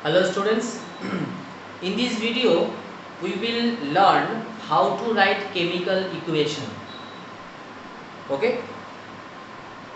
Hello students, in this video we will learn how to write chemical equation. Okay,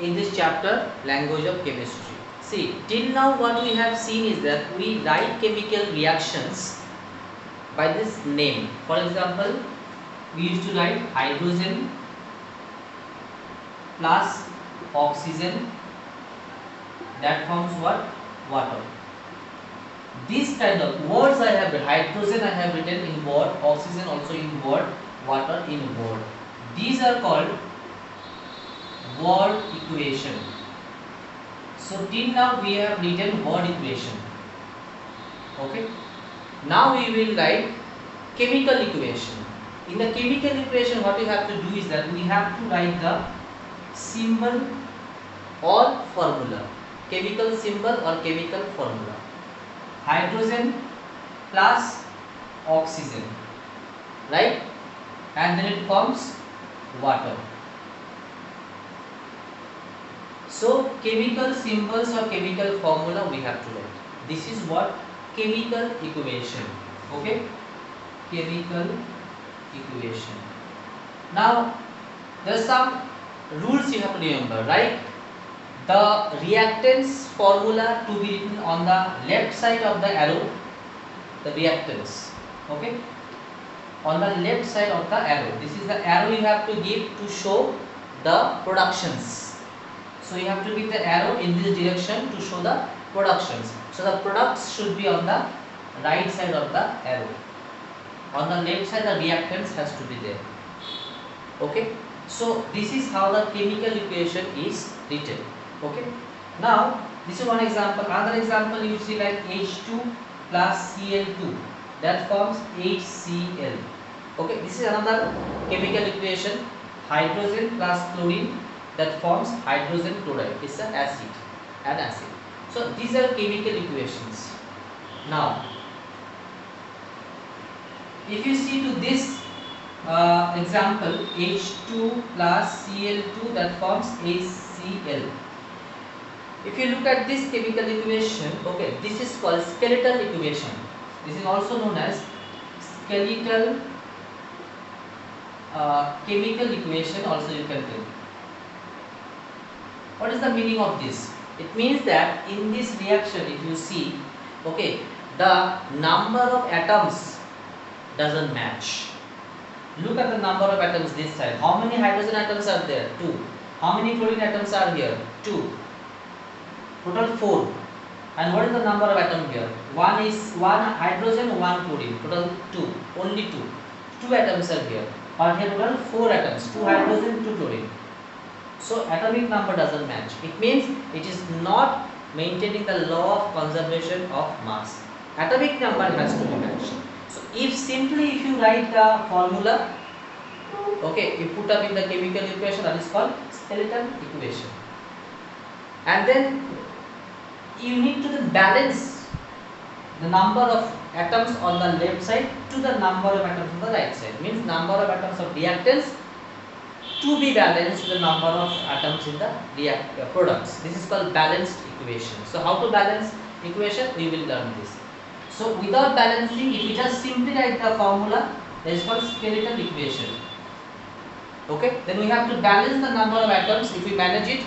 in this chapter language of chemistry. See, till now what we have seen is that we write chemical reactions by this name. For example, we used to write hydrogen plus oxygen, that forms what? Water. These kind of words I have written, hydrogen I have written in word, oxygen also in word, water in word. These are called word equation. So till now we have written word equation. Okay. Now we will write chemical equation. In the chemical equation, what we have to do is that we have to write the symbol or formula. Chemical symbol or chemical formula. Hydrogen plus oxygen, right? And then it forms water. So chemical symbols or chemical formula we have to write. This is what chemical equation. Okay, chemical equation. Now there are some rules you have to remember, right? The reactants formula to be written on the left side of the arrow, the reactants, okay, on the left side of the arrow. This is the arrow you have to give to show the productions. So you have to give the arrow in this direction to show the productions. So the products should be on the right side of the arrow. On the left side the reactants has to be there. Okay. So this is how the chemical equation is written. Okay. Now this is one example. Another example you see like H2 plus Cl2, that forms HCl. Okay, this is another chemical equation. Hydrogen plus chlorine, that forms hydrogen chloride. It's an acid and acid. So these are chemical equations. Now if you see to this example, H2 plus Cl2, that forms HCl. If you look at this chemical equation, okay, this is called skeletal equation. This is also known as skeletal chemical equation also you can tell. What is the meaning of this? It means that in this reaction, if you see, okay, the number of atoms doesn't match. Look at the number of atoms this side. How many hydrogen atoms are there? 2. How many chlorine atoms are here? 2. Total 4. And what is the number of atom here? One hydrogen, 1 chlorine. Total 2. Only 2. 2 atoms are here. But here total 4 atoms. 2 hydrogen, 2 chlorine. So atomic number doesn't match. It means it is not maintaining the law of conservation of mass. Atomic number has to be matched. So if you write the formula, okay, you put up in the chemical equation, that is called skeletal equation. And then you need to balance the number of atoms on the left side to the number of atoms on the right side. Means number of atoms of reactants to be balanced to the number of atoms in the products. This is called balanced equation. So how to balance equation? We will learn this. So without balancing, if we just simply write the formula, that is called skeletal equation. Okay, then we have to balance the number of atoms. If we manage it,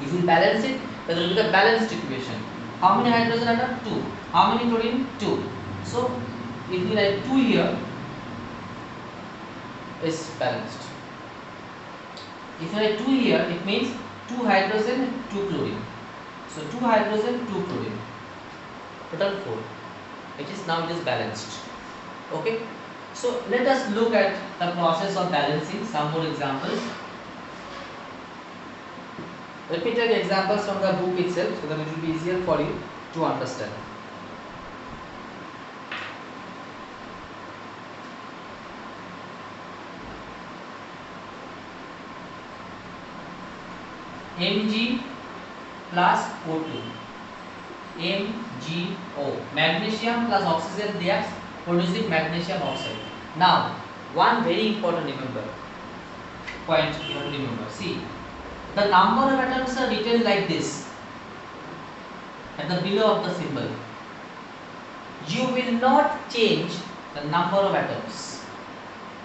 if we balance it, that will be the balanced equation. How many hydrogen atom? 2. How many chlorine? 2. So if we write 2 here, is balanced. If you write 2 here, it means 2 hydrogen, 2 chlorine. So 2 hydrogen, 2 chlorine. Total 4. It is balanced. Okay. So let us look at the process of balancing. Some more examples. Let me take examples from the book itself so that it will be easier for you to understand. Mg plus O2. MgO. Magnesium plus oxygen reacts producing magnesium oxide. Now, one very important point you have to remember. See, the number of atoms are written like this at the below of the symbol. you will not change the number of atoms,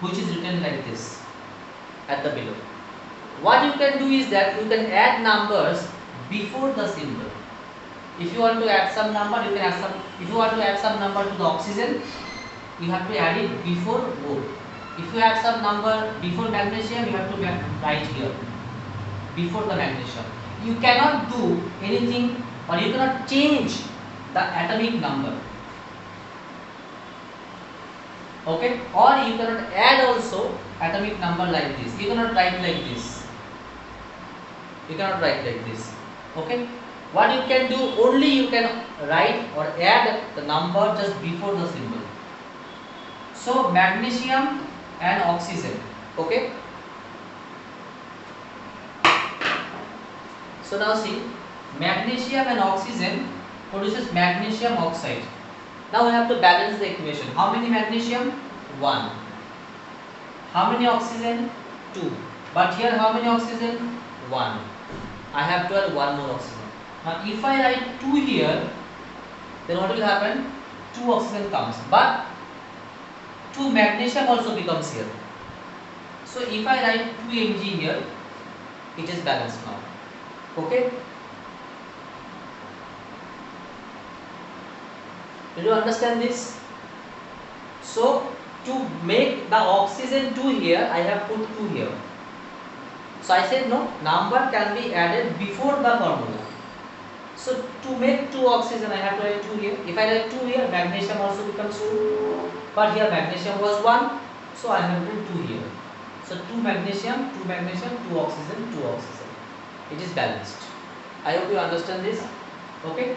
which is written like this at the below. What you can do is that you can add numbers before the symbol. If you want to add some number, you can add some. If you want to add some number to the oxygen, you have to add it before O. If you add some number before magnesium, you have to write here before the magnesium. You cannot do anything, or you cannot change the atomic number. Okay, or you cannot add also atomic number like this. You cannot write like this. You cannot write like this. Okay, what you can do, only you can write or add the number just before the symbol. So magnesium and oxygen. Okay, so now see, magnesium and oxygen produces magnesium oxide. Now we have to balance the equation. How many magnesium? 1. How many oxygen? 2. But here how many oxygen? 1. I have to add 1 more oxygen. Now if I write 2 here, then what will happen? 2 oxygen comes, but 2 magnesium also becomes here. So if I write 2 Mg here, it is balanced now. Okay? Did you understand this? So to make the oxygen 2 here, I have put 2 here. So I said no, number can be added before the formula. So to make 2 oxygen, I have to write 2 here. If I write 2 here, magnesium also becomes 2. But here magnesium was 1, so I have written 2 here. So 2 magnesium, 2 magnesium, 2 oxygen, 2 oxygen. It is balanced. I hope you understand this. Okay.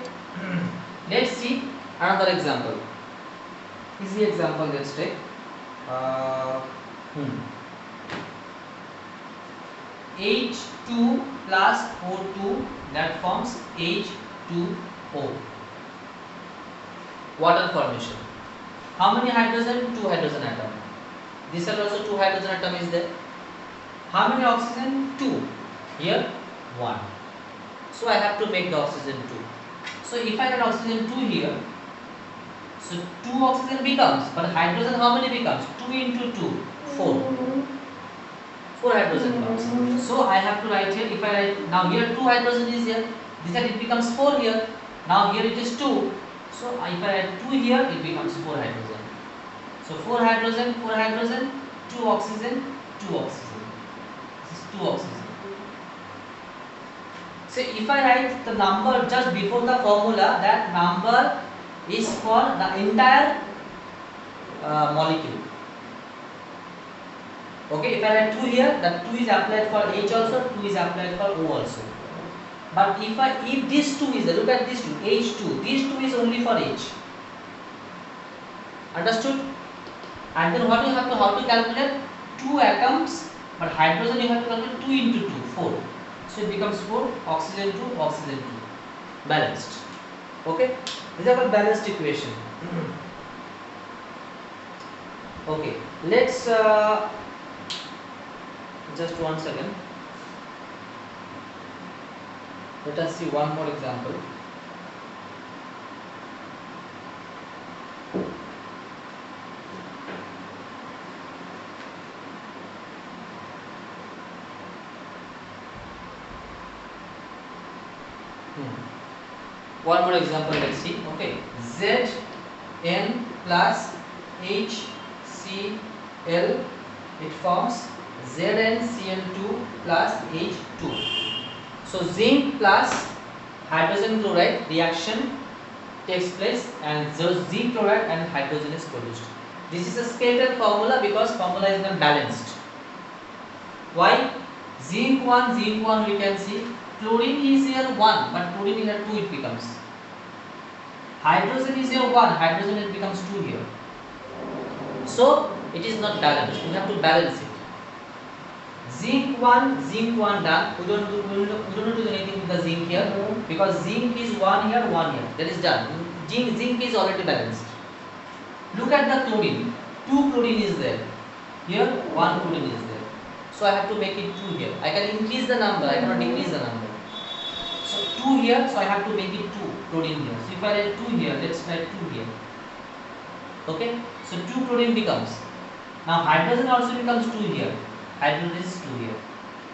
Let's see another example. Easy example. Let's take. H2 plus O2, that forms H2O. Water formation. How many hydrogen? 2 hydrogen atom. This side also 2 hydrogen atom is there. How many oxygen? 2. Here 1. So I have to make the oxygen 2. So if I get oxygen 2 here, so 2 oxygen becomes, but hydrogen how many becomes? 2 into 2, 4. 4 hydrogen comes. So I have to write here, if I write, now here 2 hydrogen is here, this side it becomes 4 here, now here it is 2. So if I write 2 here, it becomes 4 hydrogen. So 4 hydrogen, 4 hydrogen, 2 oxygen, 2 oxygen. This is 2 oxygen. So if I write the number just before the formula, that number is for the entire molecule. Okay, if I write 2 here, that 2 is applied for H also, 2 is applied for O also. But if this 2 is there, look at this 2, H2, this 2 is only for H. Understood? And then what you have to, how to calculate? 2 atoms, but hydrogen you have to calculate 2 into 2, 4. So it becomes 4, oxygen 2, oxygen 2. Balanced. Okay? This is our balanced equation. Okay, let's just 1 second. Let us see one more example. One more example, let's see. Okay, Zn plus HCl, it forms ZnCl2 plus H2. So zinc plus hydrogen chloride reaction takes place, and zinc chloride and hydrogen is produced. This is a skeletal formula because formula is not balanced. Why? Zinc 1 we can see. Chlorine is here 1, but chlorine is here 2, it becomes. Hydrogen is here 1, hydrogen it becomes 2 here. So it is not balanced. We have to balance it. Zinc 1 done. We don't do anything with the zinc here because zinc is 1 here, 1 here. That is done. Zinc is already balanced. Look at the chlorine. 2 chlorine is there. Here 1 chlorine is there. So I have to make it 2 here. I can increase the number, I cannot decrease the number. So 2 here, so I have to make it 2 chlorine here. So if I write 2 here, let's write 2 here. Okay, so 2 chlorine becomes, now hydrogen also becomes 2 here, hydrogen is 2 here.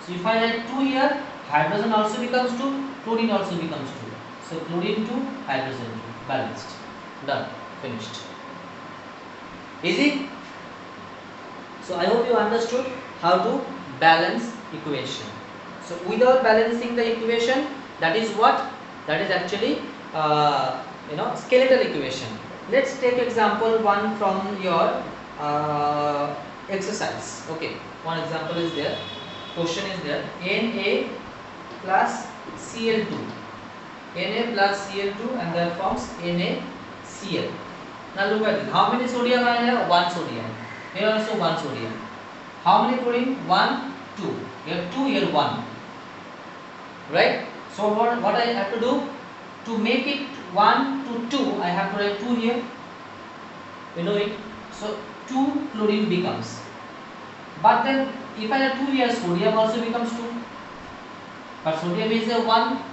So if I add 2 here, hydrogen also becomes 2, chlorine also becomes 2. So chlorine 2, hydrogen 2, balanced. Done, finished. Easy? So I hope you understood how to balance equation. So without balancing the equation, that is what? That is actually skeletal equation. Let's take example one from your exercise. Okay, one example is there. Question is there. Na plus Cl2. Na plus Cl2 and that forms NaCl. Now look at this. How many sodium I have? One sodium. Here also one sodium. How many chlorine? 1, 2. Here 2, here 1. Right? So what I have to do? To make it 1 to 2, I have to write 2 here. You know it. So 2 chlorine becomes. But then if I have 2 here, sodium also becomes 2. But sodium is a 1.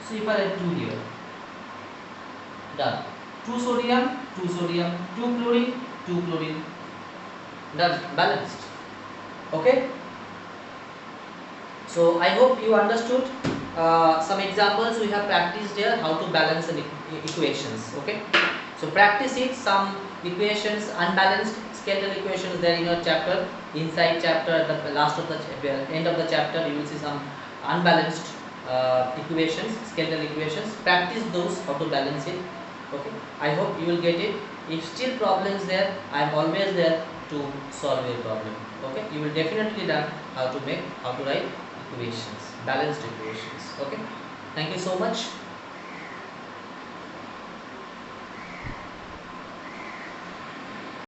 So if I have 2 here. Done. 2 sodium, 2 sodium, 2 chlorine, 2 chlorine. Done. Balanced. Okay. So I hope you understood some examples we have practiced here how to balance an equations. Okay. So practice it. Some equations unbalanced skeletal equations there in your chapter. Inside chapter at the last of the end of the chapter you will see some unbalanced equations, skeletal equations. Practice those how to balance it. Okay. I hope you will get it. If still problems there, I am always there to solve your problem. Okay. You will definitely learn how to write equations, balanced equations. Okay. Thank you so much.